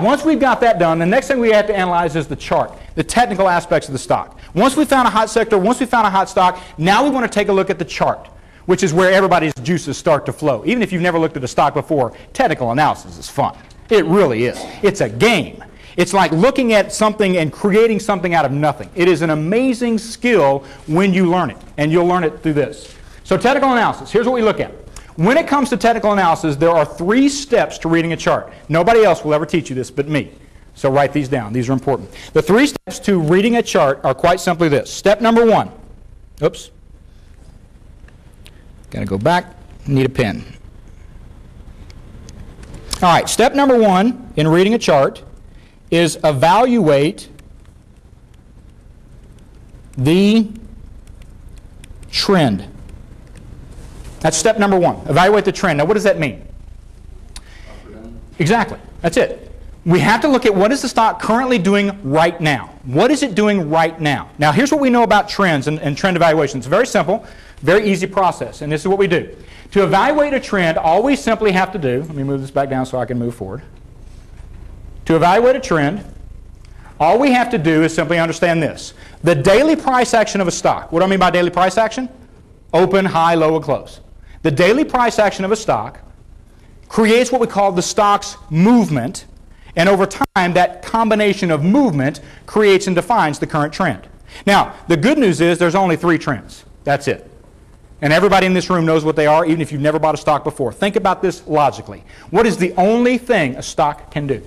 Once we've got that done, the next thing we have to analyze is the chart, the technical aspects of the stock. Once we found a hot sector, once we found a hot stock, now we want to take a look at the chart, which is where everybody's juices start to flow. Even if you've never looked at a stock before, technical analysis is fun. It really is. It's a game. It's like looking at something and creating something out of nothing. It is an amazing skill when you learn it, and you'll learn it through this. So technical analysis, here's what we look at. When it comes to technical analysis, there are 3 steps to reading a chart. Nobody else will ever teach you this but me. So write these down. These are important. The 3 steps to reading a chart are quite simply this. Step number 1. Oops. Got to go back. Need a pen. All right. Step number 1 in reading a chart is evaluate the trend. That's step number 1. Evaluate the trend. Now, what does that mean? Exactly. That's it. We have to look at what is the stock currently doing right now. What is it doing right now? Now, here's what we know about trends and trend evaluation. It's very simple, very easy process, and this is what we do. To evaluate a trend, all we simply have to do, let me move this back down so I can move forward. To evaluate a trend, all we have to do is simply understand this. The daily price action of a stock. What do I mean by daily price action? Open, high, low, and close. The daily price action of a stock creates what we call the stock's movement, and over time that combination of movement creates and defines the current trend. Now, the good news is there's only 3 trends. That's it. And everybody in this room knows what they are, even if you've never bought a stock before. Think about this logically. What is the only thing a stock can do?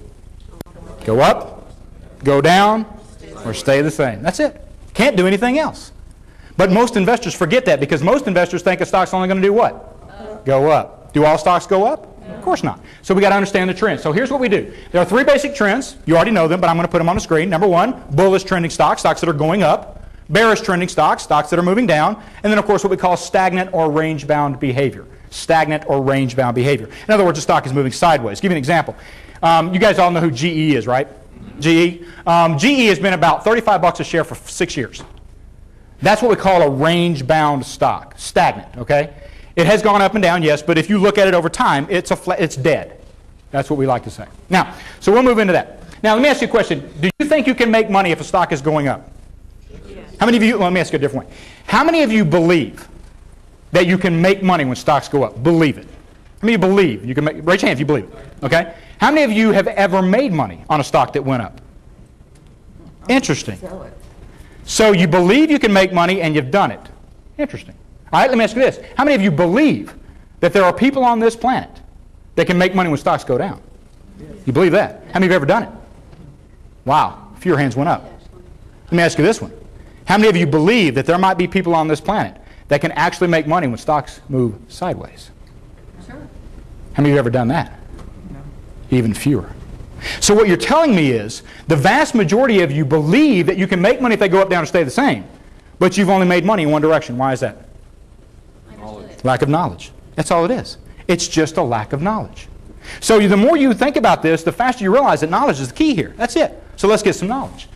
Go up, go down, or stay the same. That's it. Can't do anything else. But most investors forget that because most investors think a stock's only going to do what? Go up. Do all stocks go up? Of course not. So we got to understand the trend. So here's what we do. There are 3 basic trends. You already know them, but I'm going to put them on the screen. Number 1, bullish trending stocks, stocks that are going up. Bearish trending stocks, stocks that are moving down. And then, of course, what we call stagnant or range-bound behavior. Stagnant or range-bound behavior. In other words, a stock is moving sideways. Give you an example. You guys all know who GE is, right? GE. GE has been about $35 a share for 6 years. That's what we call a range-bound stock, stagnant, okay? It has gone up and down, yes, but if you look at it over time, it's dead. That's what we like to say. Now, so we'll move into that. Now, let me ask you a question. Do you think you can make money if a stock is going up? Yes. How many of you, let me ask you a different way. How many of you believe that you can make money when stocks go up? Believe it. How many of you believe you can make, raise your hand if you believe it, okay? How many of you have ever made money on a stock that went up? Interesting. So you believe you can make money and you've done it. Interesting. All right, let me ask you this. How many of you believe that there are people on this planet that can make money when stocks go down? You believe that? How many of you have ever done it? Wow, a few of your hands went up. Let me ask you this one. How many of you believe that there might be people on this planet that can actually make money when stocks move sideways? Sure. How many of you have ever done that? No. Even fewer. So what you're telling me is the vast majority of you believe that you can make money if they go up, down, or stay the same, but you've only made money in one direction. Why is that? Lack of knowledge. That's all it is. It's just a lack of knowledge. So the more you think about this, the faster you realize that knowledge is the key here. That's it. So let's get some knowledge.